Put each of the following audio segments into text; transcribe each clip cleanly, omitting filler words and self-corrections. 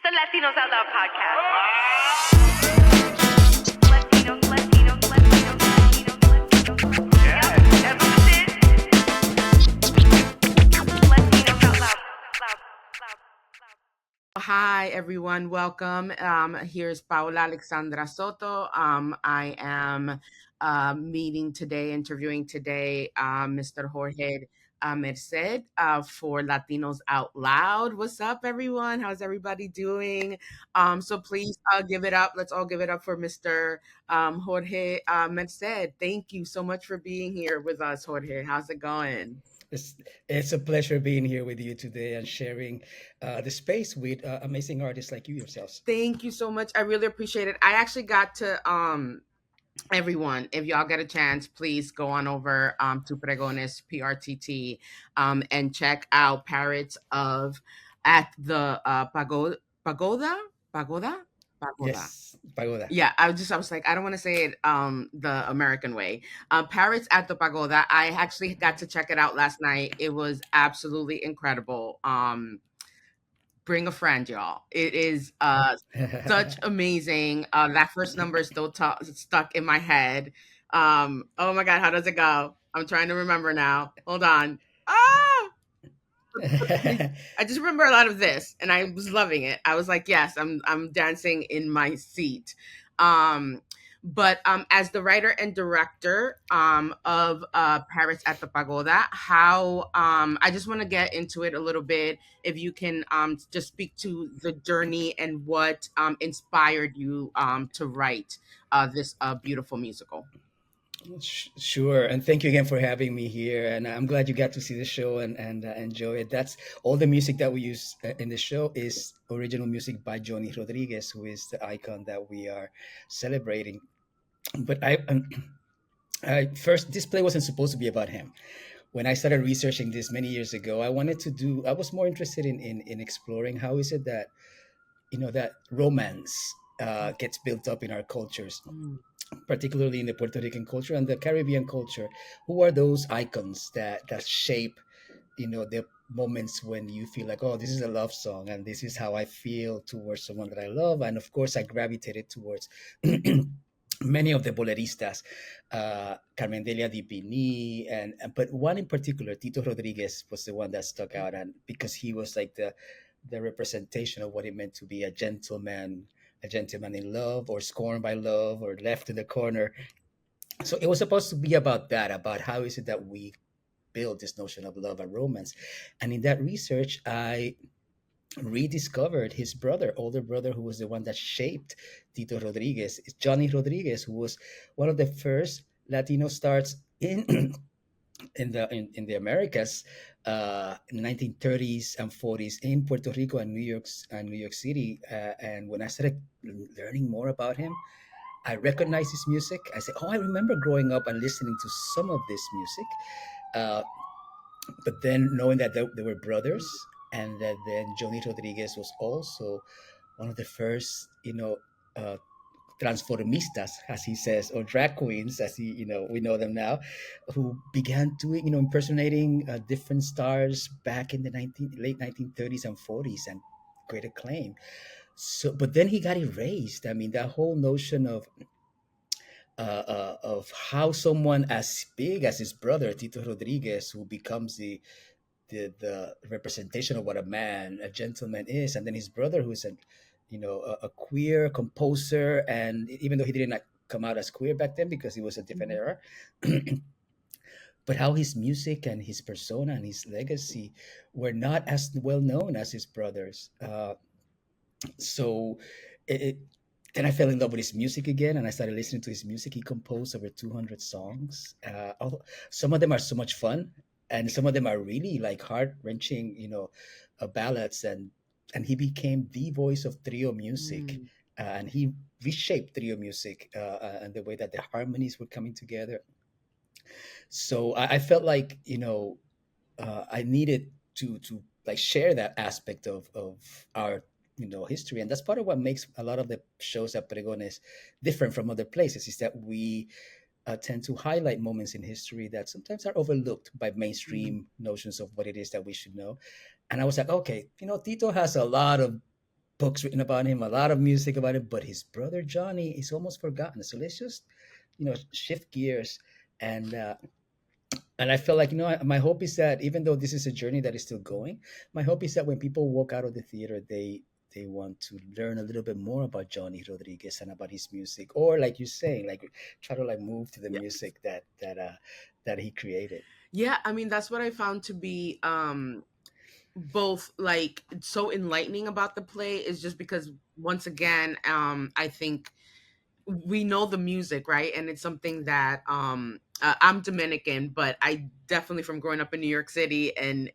the Latinos Out Loud podcast. Latinos. Yeah, that's what this is. Latinos Out Loud. Hi, everyone. Welcome. Here's Paola Alexandra Soto. I am interviewing today, Mr. Jorge Merced for Latinos Out Loud. What's up, everyone? How's everybody doing? So please give it up. Let's all give it up for Mr. Jorge Merced. Thank you so much for being here with us, Jorge. How's it going? It's a pleasure being here with you today and sharing the space with amazing artists like you yourselves. Thank you so much. I really appreciate it. I actually got to everyone, if y'all get a chance, please go on over to Pregones PRTT and check out Parrots at the Pagoda. Yes, Pagoda. Yeah, I was like, I don't want to say it the American way. Parrots at the Pagoda. I actually got to check it out last night. It was absolutely incredible. Bring a friend, y'all. It is such amazing. That first number is still stuck in my head. Oh my God, how does it go? I'm trying to remember now. Hold on. I just remember a lot of this, and I was loving it. I was like, yes, I'm dancing in my seat. But as the writer and director of Parrots at the Pagoda, how I just want to get into it a little bit. If you can just speak to the journey and what inspired you to write this beautiful musical. Sure, and thank you again for having me here. And I'm glad you got to see the show and enjoy it. That's all the music that we use in the show is original music by Johnny Rodríguez, who is the icon that we are celebrating. But I first, this play wasn't supposed to be about him. When I started researching this many years ago, I was more interested in exploring how is it that, that romance gets built up in our cultures. Particularly in the Puerto Rican culture and the Caribbean culture. Who are those icons that shape, the moments when you feel like, oh, this is a love song and this is how I feel towards someone that I love. And of course, I gravitated towards many of the boleristas, Carmen Delia Di Pini, but one in particular, Tito Rodríguez, was the one that stuck out, and because he was like the representation of what it meant to be a gentleman in love, or scorned by love, or left in the corner. So it was supposed to be about that, about how is it that we build this notion of love and romance. And in that research, I rediscovered his older brother, who was the one that shaped Tito Rodríguez. It's Johnny Rodríguez, who was one of the first Latino stars in the Americas, in the 1930s and 40s in Puerto Rico and New York City. And when I started learning more about him, I recognized his music. I said, oh, I remember growing up and listening to some of this music. But then knowing that they were brothers, and that then Johnny Rodríguez was also one of the first, transformistas, as he says, or drag queens, as we know them now, who began doing, impersonating different stars back in the late 1930s and 40s, and great acclaim. So, but then he got erased. I mean, that whole notion of how someone as big as his brother Tito Rodríguez, who becomes the representation of what a gentleman is, and then his brother, who's a queer composer, and even though he didn't come out as queer back then because it was a different era, but how his music and his persona and his legacy were not as well known as his brothers. So then I fell in love with his music again, and I started listening to his music. He composed over 200 songs. Although some of them are so much fun, and some of them are really like heart-wrenching, ballads, and he became the voice of trio music, and he reshaped trio music and the way that the harmonies were coming together. So I felt like I needed to like share that aspect of our history, and that's part of what makes a lot of the shows at Pregones different from other places, is that we tend to highlight moments in history that sometimes are overlooked by mainstream notions of what it is that we should know. And I was like, okay, Tito has a lot of books written about him, a lot of music about him, but his brother Johnny is almost forgotten. So let's just, shift gears. And and I felt like, my hope is that even though this is a journey that is still going, my hope is that when people walk out of the theater, they want to learn a little bit more about Johnny Rodriguez and about his music, or like you're saying, like try to like move to the Yeah. music that he created. Yeah, I mean that's what I found to be both like so enlightening about the play is just because once again I think we know the music, right? And it's something that I'm Dominican, but I definitely from growing up in New York City and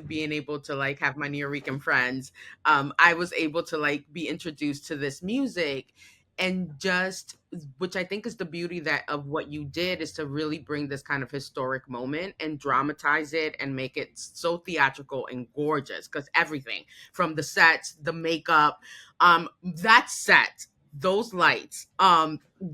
being able to like have my New Rican friends, I was able to like be introduced to this music and just which I think is the beauty that of what you did is to really bring this kind of historic moment and dramatize it and make it so theatrical and gorgeous because everything from the sets, the makeup, that set, those lights,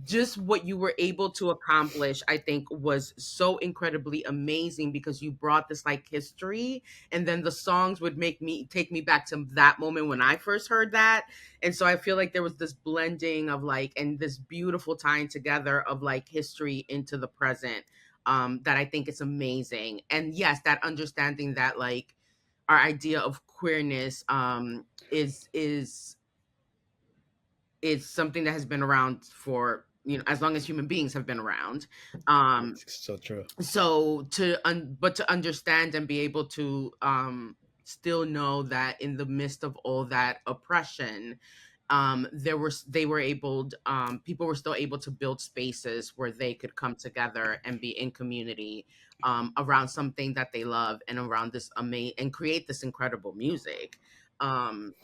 just what you were able to accomplish I think was so incredibly amazing because you brought this like history and then the songs would make me take me back to that moment when I first heard that. And so I feel like there was this blending of like and this beautiful tying together of like history into the present, that I think is amazing. And yes, that understanding that like our idea of queerness is something that has been around for as long as human beings have been around. um It's so true. so but to understand and be able to still know that in the midst of all that oppression, they were able people were still able to build spaces where they could come together and be in community, around something that they love and around this amazing and create this incredible music. um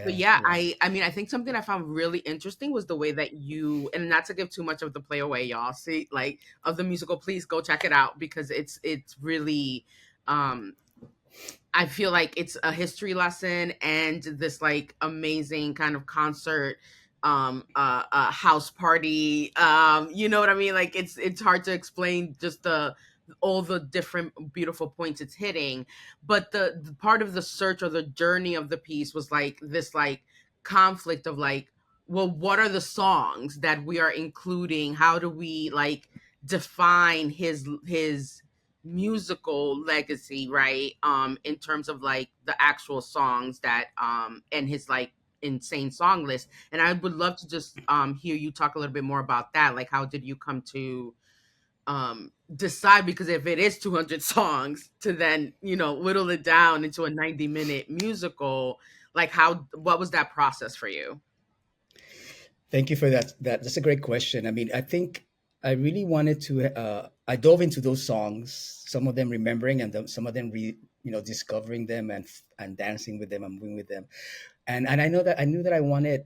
but Yeah, yeah, yeah. I mean, I think something I found really interesting was the way that you, and not to give too much of the play away, y'all. See, like of the musical, please go check it out because it's really, um, I feel like it's a history lesson and this like amazing kind of concert, house party. You know what I mean? Like it's hard to explain just the all the different beautiful points it's hitting, but the part of the search or the journey of the piece was like this like conflict of like, well, what are the songs that we are including? How do we like define his musical legacy, right? In terms of like the actual songs that and his like insane song list. And I would love to just hear you talk a little bit more about that. Like how did you come to decide, because if it is 200 songs to then whittle it down into a 90-minute musical, like how what was that process for you? Thank you for that. That's a great question. I mean, I think I really wanted to. I dove into those songs, some of them remembering, and some of them discovering them and dancing with them and moving with them. And I knew that I wanted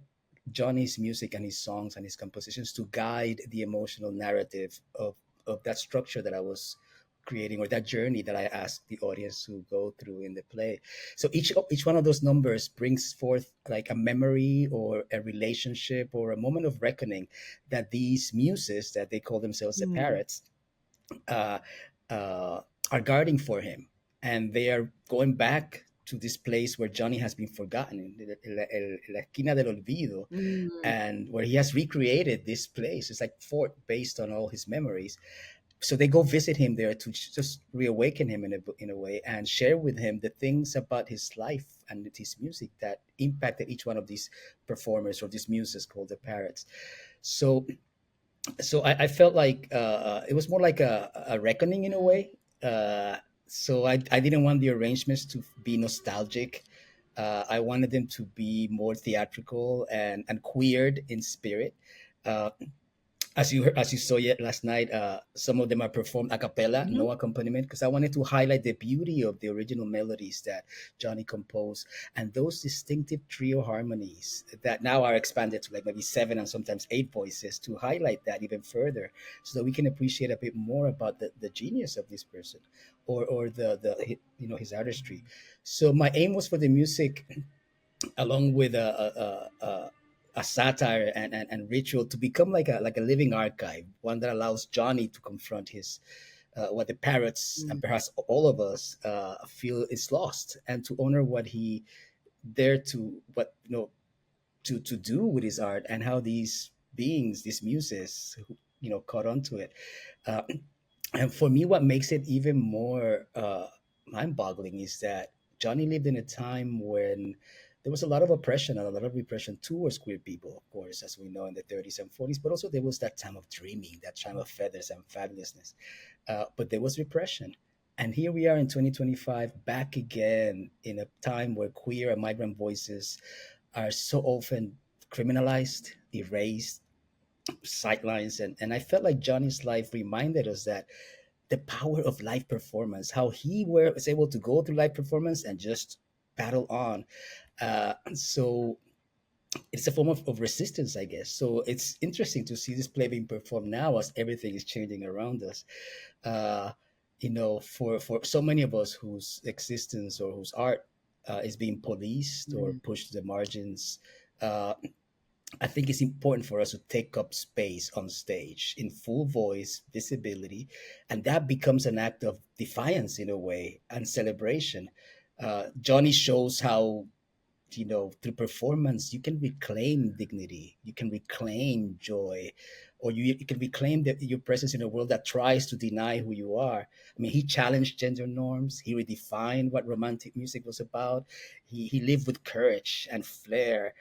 Johnny's music and his songs and his compositions to guide the emotional narrative of that structure that I was creating, or that journey that I asked the audience to go through in the play. So each one of those numbers brings forth like a memory or a relationship or a moment of reckoning that these muses, that they call themselves the Mm. parrots, uh, uh, are guarding for him, and they are going back to this place where Johnny has been forgotten, la esquina del olvido, Mm. and where he has recreated this place. It's like fort based on all his memories. So they go visit him there to just reawaken him in a way and share with him the things about his life and his music that impacted each one of these performers or these muses called the parrots. So I felt like it was more like a reckoning in a way. So I didn't want the arrangements to be nostalgic. I wanted them to be more theatrical and queered in spirit. Uh, as you saw yet last night, some of them are performed a cappella, Mhm. no accompaniment, because I wanted to highlight the beauty of the original melodies that Johnny composed and those distinctive trio harmonies that now are expanded to like maybe seven and sometimes eight voices, to highlight that even further, so that we can appreciate a bit more about the genius of this person, or his artistry. So my aim was for the music, along with a satire and ritual, to become like a living archive, one that allows Johnny to confront his what the parrots and Mm. perhaps all of us feel is lost, and to honor what he dared to, what to do with his art, and how these beings, these muses, caught onto it. Uh, and for me, what makes it even more mind-boggling is that Johnny lived in a time when there was a lot of oppression and a lot of repression towards queer people, of course, as we know, in the 30s and 40s. But also there was that time of dreaming, that time of feathers and fabulousness. But there was repression. And here we are in 2025, back again in a time where queer and migrant voices are so often criminalized, erased, sidelines. And I felt like Johnny's life reminded us that the power of live performance, how was able to go through live performance and just battle on. So it's a form of resistance, I guess. So it's interesting to see this play being performed now as everything is changing around us. Uh, for so many of us whose existence or whose art is being policed or pushed to the margins, uh, I think it's important for us to take up space on stage in full voice, visibility, and that becomes an act of defiance in a way and celebration. Johnny shows how, through performance, you can reclaim dignity, you can reclaim joy, or you can reclaim your presence in a world that tries to deny who you are. I mean, he challenged gender norms, he redefined what romantic music was about, he lived with courage and flair.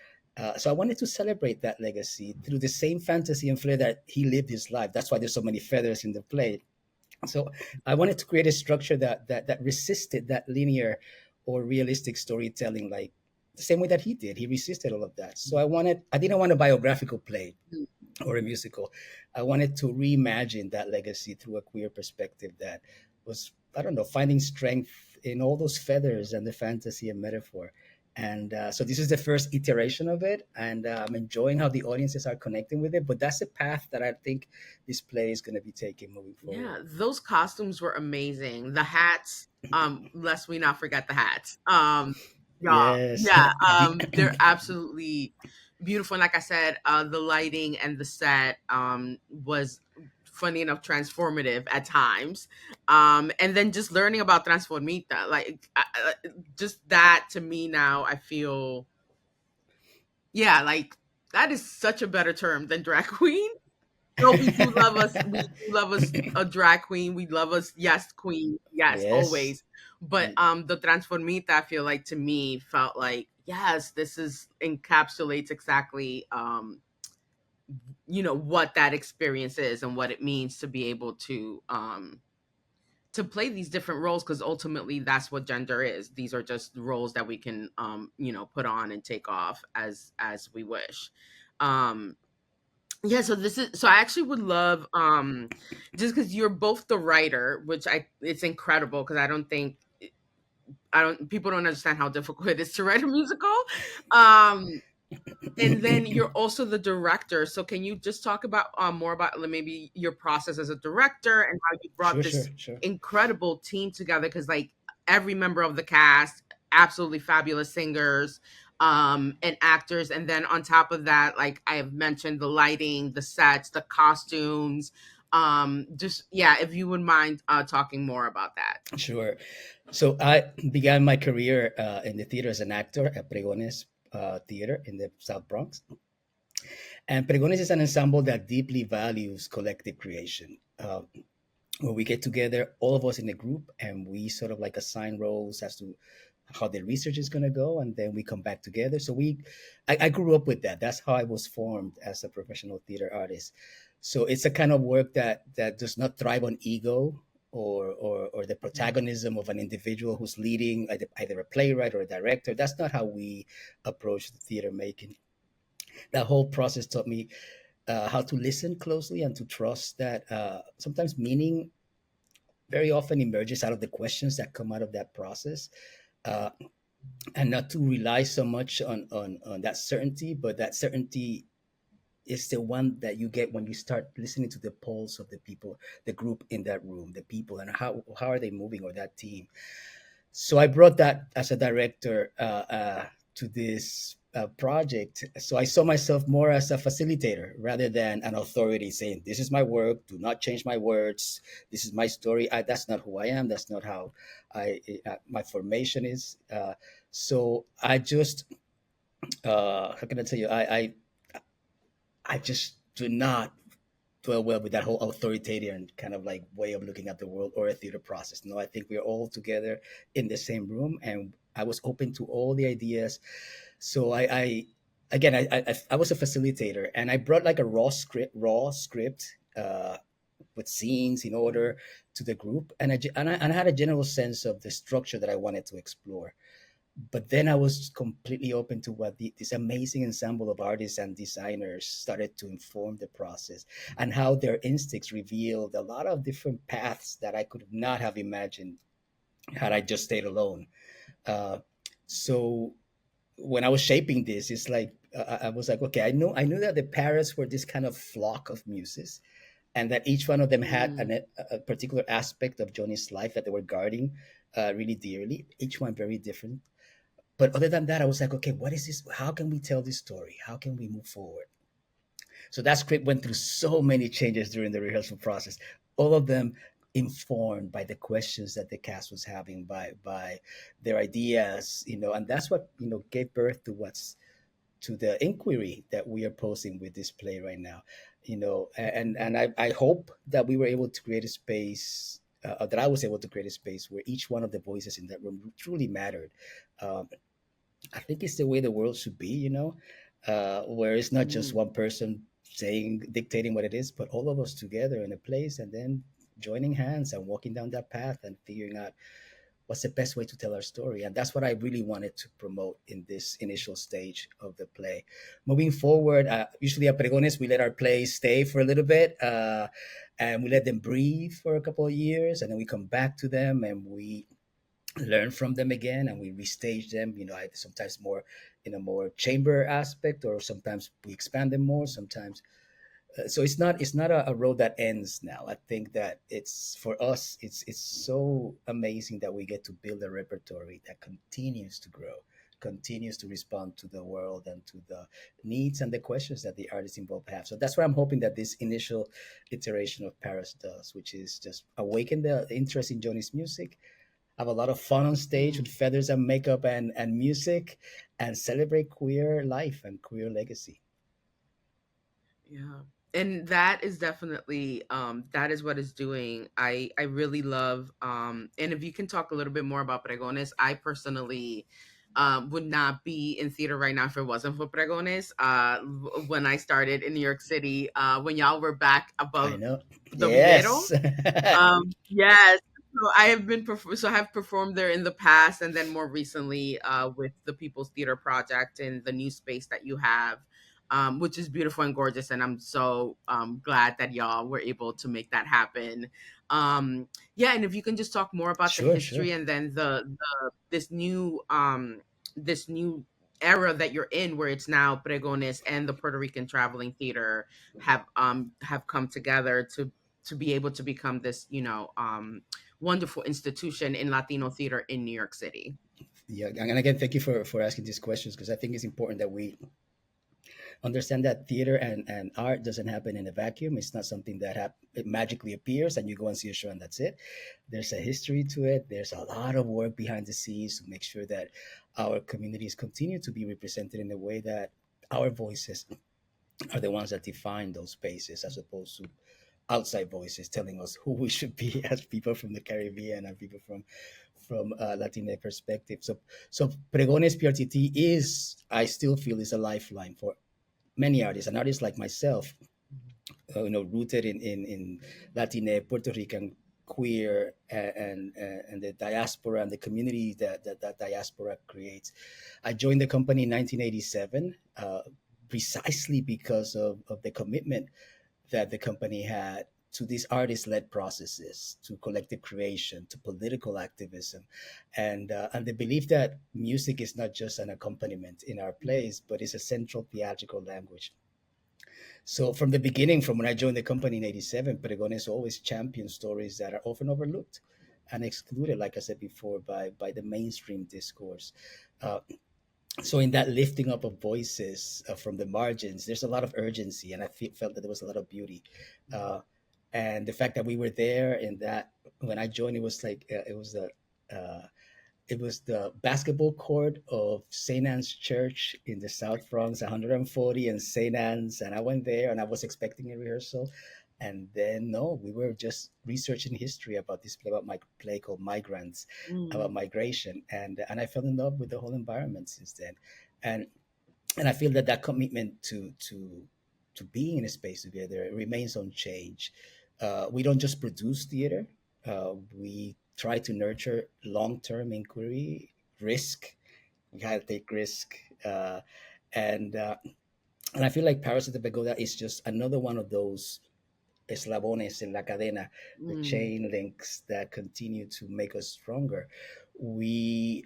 So I wanted to celebrate that legacy through the same fantasy and flair that he lived his life. That's why there's so many feathers in the play. So I wanted to create a structure that resisted that linear or realistic storytelling, like the same way that he did. He resisted all of that. So I didn't want a biographical play or a musical. I wanted to reimagine that legacy through a queer perspective that was, I don't know, finding strength in all those feathers and the fantasy and metaphor. And so this is the first iteration of it, and I'm enjoying how the audiences are connecting with it. But that's a path that I think this play is going to be taking moving forward. Yeah, those costumes were amazing. The hats, lest we not forget the hats. Yeah, Yes. yeah, they're absolutely beautiful. And like I said, the lighting and the set was funny enough transformative at times. And then just learning about Transformita, like just that to me now, I feel, yeah, like that is such a better term than drag queen. No, we do love us. We do love us a drag queen. We love us, yes, queen, yes, Yes. always. But the transformita, I feel like to me felt like yes, this is encapsulates exactly what that experience is and what it means to be able to play these different roles, because ultimately that's what gender is. These are just roles that we can put on and take off as we wish. Yeah, so I actually would love just because you're both the writer, which it's incredible because I don't people don't understand how difficult it is to write a musical. Um and then you're also the director. So can you just talk about more about like, maybe your process as a director and how you brought Sure, sure, this sure. incredible team together? Because like every member of the cast, absolutely fabulous singers and actors. And then on top of that, like I have mentioned, the lighting, the sets, the costumes. Just yeah, if you would mind talking more about that. Sure. So I began my career in the theater as an actor at Pregones Theatre in the South Bronx. And Pregones is an ensemble that deeply values collective creation. Where we get together, all of us in a group, and we sort of like assign roles as to how the research is going to go, and then we come back together. So I grew up with that. That's how I was formed as a professional theater artist. So it's a kind of work that does not thrive on ego or the protagonism of an individual who's leading either a playwright or a director. That's not how we approach the theater making. That whole process taught me how to listen closely and to trust that sometimes meaning very often emerges out of the questions that come out of that process, uh, and not to rely so much on that certainty, but that certainty is the one that you get when you start listening to the pulse of the people, the group in that room, the people, and how are they moving, or that team. So I brought that as a director to this project. So I saw myself more as a facilitator rather than an authority saying, "This is my work. Do not change my words. This is my story." That's not who I am. That's not how my formation is. So I just how can I tell you? I just do not dwell well with that whole authoritarian kind of like way of looking at the world or a theater process. No, I think we're all together in the same room, and I was open to all the ideas. So I again, I was a facilitator, and I brought like a raw script with scenes in order to the group, and and I had a general sense of the structure that I wanted to explore. But then I was completely open to what this amazing ensemble of artists and designers started to inform the process, and how their instincts revealed a lot of different paths that I could not have imagined had I just stayed alone. Uh, so when I was shaping this, it's like I was like, okay, I knew that the parrots were this kind of flock of muses, and that each one of them had Mm, a particular aspect of Johnny's life that they were guarding really dearly. Each one very different. But other than that, I was like, okay, what is this? How can we tell this story? How can we move forward? So that script went through so many changes during the rehearsal process, all of them informed by the questions that the cast was having, by their ideas, and that's what gave birth to what's to the inquiry that we are posing with this play right now. And I hope that we were able to create a space. That I was able to create a space where each one of the voices in that room truly mattered. Um, I think it's the way the world should be, where it's not just mm. one person saying, dictating what it is, but all of us together in a place, and then joining hands and walking down that path and figuring out what's the best way to tell our story. And that's what I really wanted to promote in this initial stage of the play. Moving forward, usually at Pregones, we let our plays stay for a little bit, and we let them breathe for a couple of years, and then we come back to them and we learn from them again, and we restage them, sometimes more in a more chamber aspect, or sometimes we expand them more sometimes. So it's not a road that ends now. I think that it's for us, it's so amazing that we get to build a repertory that continues to grow, continues to respond to the world and to the needs and the questions that the artists involved have. So that's what I'm hoping that this initial iteration of Paris does, which is just awaken the interest in Johnny's music, have a lot of fun on stage with Mm. feathers and makeup and music, and celebrate queer life and queer legacy. Yeah. And that is definitely that is what it's doing. I really love and if you can talk a little bit more about Pregones, I personally would not be in theater right now if it wasn't for Pregones. When I started in New York City, when y'all were back I above know. the Vivero. Yes. Yes. So I have performed there in the past, and then more recently with the People's Theater Project and the new space that you have, which is beautiful and gorgeous. And I'm so glad that y'all were able to make that happen. Yeah, and if you can just talk more about the Sure, sure. history, and then the this new era that you're in, where it's now Pregones and the Puerto Rican Traveling Theater have come together to be able to become this, wonderful institution in Latino theater in New York City. Yeah, and again, thank you for asking these questions, because I think it's important that we understand that theater and art doesn't happen in a vacuum. It's not something that it magically appears and you go and see a show and that's it. There's a history to it. There's a lot of work behind the scenes to make sure that our communities continue to be represented in a way that our voices are the ones that define those spaces, as opposed to outside voices telling us who we should be as people from the Caribbean and people from Latina perspective. So Pregones PRTT is, I still feel, is a lifeline for many artists, and artists like myself, rooted in Latina, Puerto Rican, queer, and the diaspora and the community that diaspora creates. I joined the company in 1987, precisely because of the commitment that the company had to these artist-led processes, to collective creation, to political activism, and the belief that music is not just an accompaniment in our plays, but is a central theatrical language. So from the beginning, from when I joined the company in '87, Pregones always championed stories that are often overlooked and excluded, like I said before, by the mainstream discourse. Uh, so in that lifting up of voices from the margins, there's a lot of urgency, and I felt that there was a lot of beauty. Uh, and the fact that we were there, and that when I joined, it was like it was a it was the basketball court of St. Anne's Church in the South Bronx, 140 and St. Anne's. And I went there and I was expecting a rehearsal. And then, no, we were just researching history about this play, about my play called Migrants, about Mm, migration. And I fell in love with the whole environment since then. And and I feel that that commitment to being in a space together remains unchanged. We don't just produce theater; we try to nurture long-term inquiry, risk. We gotta take risk, and uh, and I feel like Paris at the Pagoda is just another one of those eslabones en la cadena, the mm, chain links that continue to make us stronger. We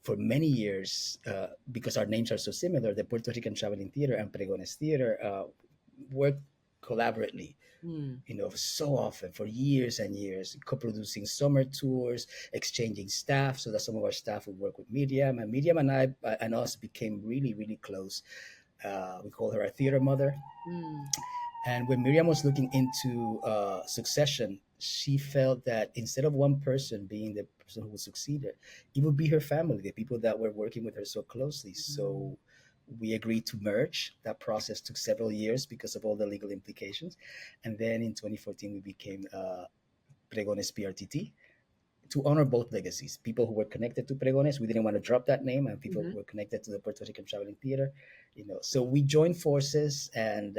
for many years, because our names are so similar, the Puerto Rican Traveling Theater and Pregones Theatre work collaboratively, mm, so often for years and years, co-producing summer tours, exchanging staff, so that some of our staff would work with Medium and I and us became really, really close. We call her our theater mother. mm, And when Miriam was looking into succession, she felt that instead of one person being the person who would succeed her, it would be her family, the people that were working with her so closely. mm, So we agreed to merge. That process took several years because of all the legal implications. And then in 2014, we became Pregones PRTT to honor both legacies. People who were connected to Pregones, we didn't want to drop that name, and people who mhm, were connected to the Puerto Rican Traveling Theater. So we joined forces and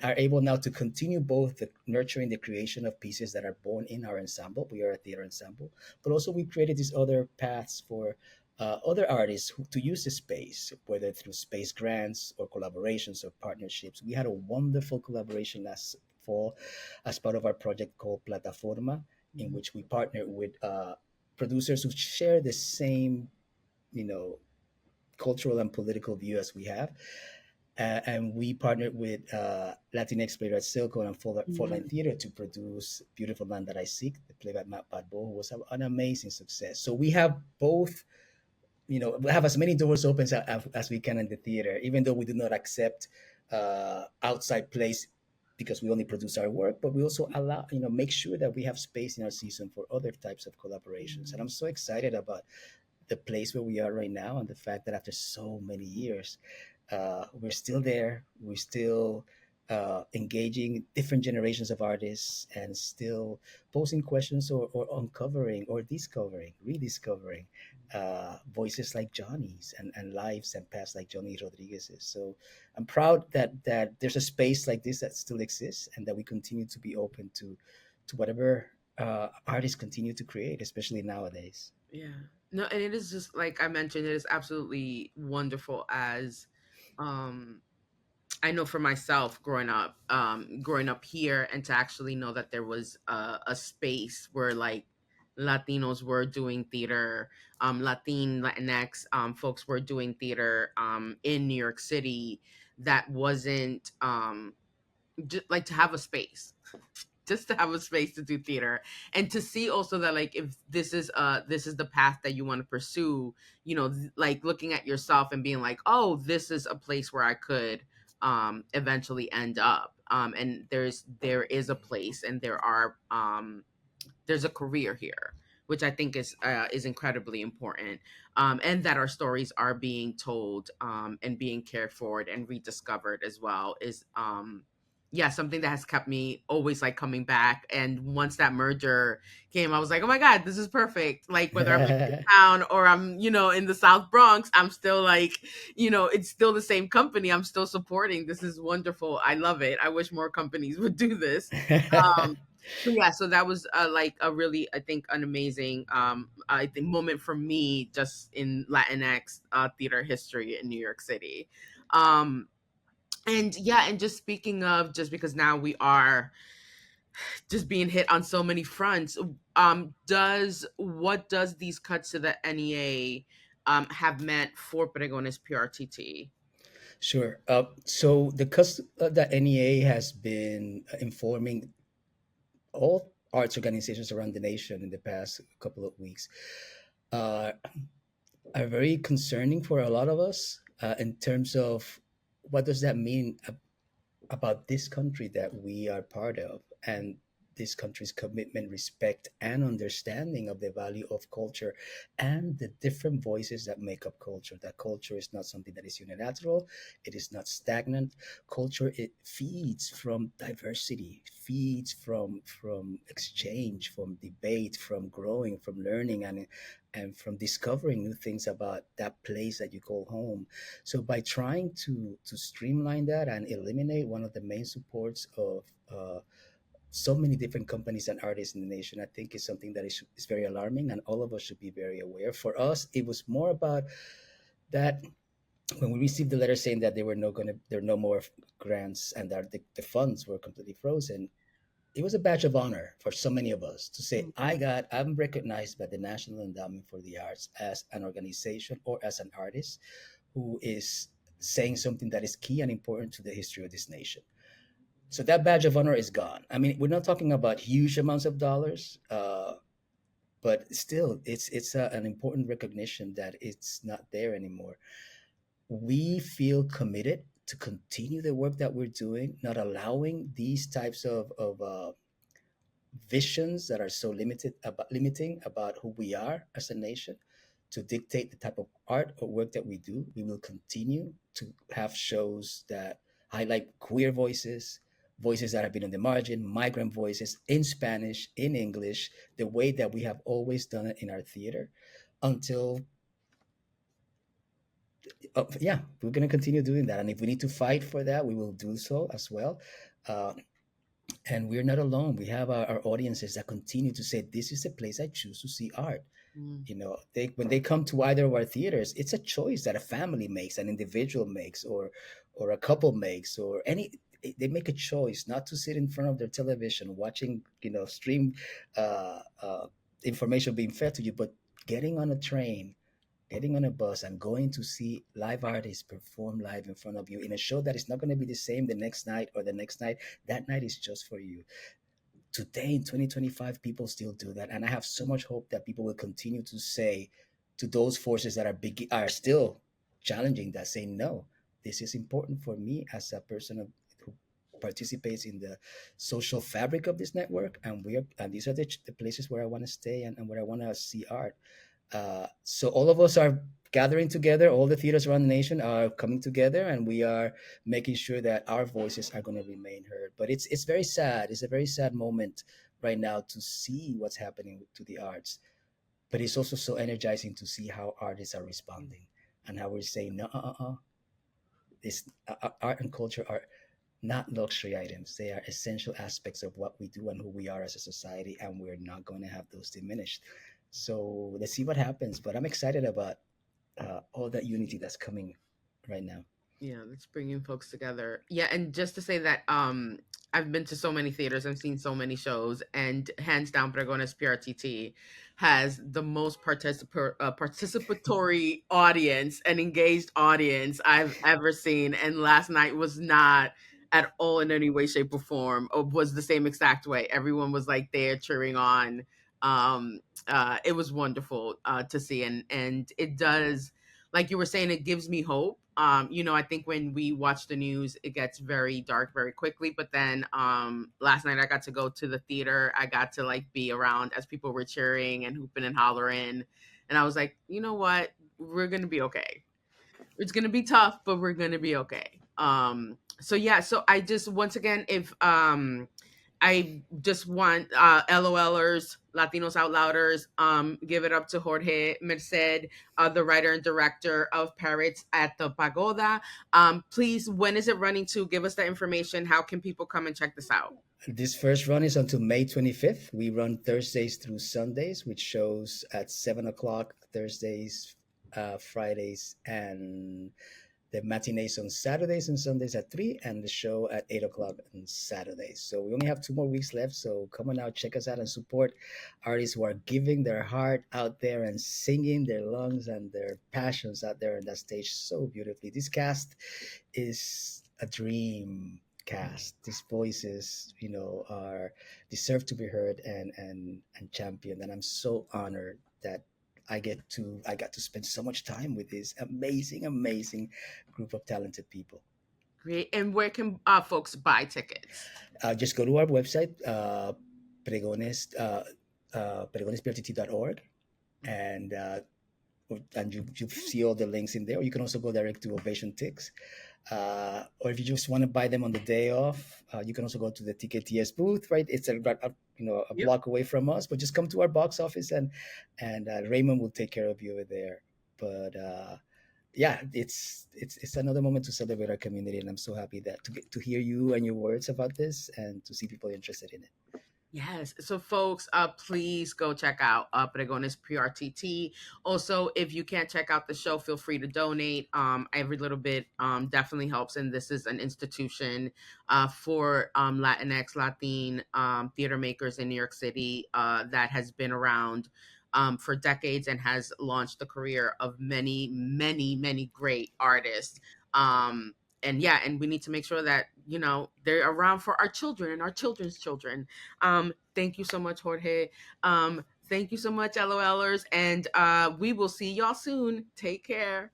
are able now to continue both the nurturing the creation of pieces that are born in our ensemble. We are a theater ensemble, but also we created these other paths for other artists to use the space, whether through space grants or collaborations or partnerships. We had a wonderful collaboration last fall as part of our project called Plataforma, in mhm, which we partnered with producers who share the same, you know, cultural and political view as we have, and we partnered with Latinx player at Silco and Fort Line mhm, Theater to produce Beautiful Land That I Seek, the play by Matt Padbo, who was an amazing success. So we have both, we have as many doors open as we can in the theater, even though we do not accept outside plays because we only produce our work, but we also allow, make sure that we have space in our season for other types of collaborations. And I'm so excited about the place where we are right now and the fact that after so many years, we're still there. We're still engaging different generations of artists and still posing questions or uncovering or discovering, rediscovering voices like Johnny's and lives and paths like Johnny Rodríguez's. So I'm proud that there's a space like this that still exists and that we continue to be open to whatever artists continue to create, especially nowadays. yeah. No, and it is just like I mentioned, it is absolutely wonderful as um I know for myself growing up here and to actually know that there was a space where like Latinos were doing theater, Latinx folks were doing theater in New York City that wasn't just like to have a space just to have a space to do theater and to see also that like if this is the path that you want to pursue, like looking at yourself and being like, oh, this is a place where I could eventually end up, and there is a place and there's a career here, which I think is incredibly important, and that our stories are being told, and being cared for and rediscovered as well is yeah, something that has kept me always like coming back. And once that merger came, I was like, oh my god, this is perfect. Like whether I'm in Midtown or I'm in the South Bronx, I'm still like, it's still the same company. I'm still supporting. This is wonderful. I love it. I wish more companies would do this. Um, so yeah, so that was like a really, I think, an amazing, I think, moment for me just in Latinx theater history in New York City. Um, and yeah, and just speaking of, just because now we are just being hit on so many fronts, does what does these cuts to the NEA have meant for Pregones PRTT? Sure. So the NEA has been informing all arts organizations around the nation in the past couple of weeks, uh, are very concerning for a lot of us in terms of what does that mean about this country that we are part of. And this country's commitment, respect, and understanding of the value of culture and the different voices that make up culture. That culture is not something that is unilateral, it is not stagnant. Culture, it feeds from diversity, feeds from exchange, from debate, from growing, from learning, and from discovering new things about that place that you call home. So by trying to streamline that and eliminate one of the main supports of so many different companies and artists in the nation, I think is something that is very alarming, and all of us should be very aware. For us, it was more about that when we received the letter saying that there were no more grants and that the funds were completely frozen. It was a badge of honor for so many of us to say, I'm recognized by the National Endowment for the Arts as an organization or as an artist who is saying something that is key and important to the history of this nation. So that badge of honor is gone. I mean, we're not talking about huge amounts of dollars, but still, it's an important recognition that it's not there anymore. We feel committed to continue the work that we're doing, not allowing these types of visions that are so limiting about who we are as a nation to dictate the type of art or work that we do. We will continue to have shows that highlight queer voices, voices that have been on the margin, migrant voices in Spanish, in English, the way that we have always done it in our theater until yeah, we're going to continue doing that. And if we need to fight for that, we will do so as well. Uh, and we're not alone. We have our audiences that continue to say, this is the place I choose to see art. Mm. You know, when they come to either of our theaters, it's a choice that a family makes, an individual makes, or a couple makes, or any. They make a choice not to sit in front of their television watching, stream information being fed to you, but getting on a train, getting on a bus, and going to see live artists perform live in front of you in a show that is not going to be the same the next night or the next night. That night is just for you. Today in 2025, people still do that, and I have so much hope that people will continue to say to those forces that are still challenging that, say no, this is important for me as a person who participates in the social fabric of this network, and these are the places where I want to stay and where I want to see art. So all of us are gathering together. All the theaters around the nation are coming together, and we are making sure that our voices are going to remain heard. But it's very sad. It's a very sad moment right now to see what's happening to the arts. But it's also so energizing to see how artists are responding and how we're saying, no, this art and culture are not luxury items. They are essential aspects of what we do and who we are as a society, and we're not going to have those diminished. So let's see what happens. But I'm excited about all that unity that's coming right now. Yeah, that's bringing folks together. Yeah, and just to say that I've been to so many theaters, I've seen so many shows, and hands down, Pregones PRTT has the most participatory audience and engaged audience I've ever seen. And last night was not at all in any way, shape, or form, or was the same exact way. Everyone was like there cheering on. It was wonderful to see, and it does, like you were saying, it gives me hope. I think when we watch the news, it gets very dark very quickly. But then last night I got to go to the theater. I got to like be around as people were cheering and hooping and hollering. And I was like, you know what? We're going to be okay. It's going to be tough, but we're going to be okay. So yeah, so I just, once again, if I just want LOLers, Latinos Out Louders, give it up to Jorge Merced, the writer and director of Parrots at the Pagoda. Please, when is it running to? Give us the information. How can people come and check this out? This first run is until May 25th. We run Thursdays through Sundays, which shows at 7 o'clock Thursdays, Fridays, and the matinees on Saturdays and Sundays at 3, and the show at 8 o'clock on Saturdays. So we only have 2 more weeks left. So come on out, check us out, and support artists who are giving their heart out there and singing their lungs and their passions out there on that stage so beautifully. This cast is a dream cast. These voices, are deserve to be heard and championed. And I'm so honored that I got to spend so much time with this amazing group of talented people. Great. And where can folks buy tickets? Just go to our website, Pregones, pregonesPRTT.org, and you see all the links in there. Or you can also go direct to Ovation Tix. Or if you just want to buy them on the day off, you can also go to the TKTS booth, right? It's a Yep. block away from us, but just come to our box office and Raymond will take care of you over there. But yeah, it's another moment to celebrate our community, and I'm so happy that to hear you and your words about this and to see people interested in it. Yes. So, folks, please go check out Pregones PRTT. Also, if you can't check out the show, feel free to donate. Every little bit definitely helps. And this is an institution for Latinx, Latin theater makers in New York City that has been around for decades and has launched the career of many, many, many great artists. And yeah, and we need to make sure that, you know, they're around for our children and our children's children. Thank you so much, Jorge. Thank you so much, LOLers. And we will see y'all soon. Take care.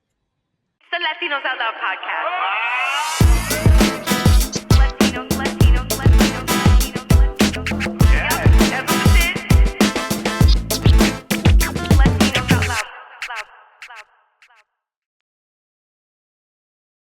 It's the Latinos Out Loud podcast.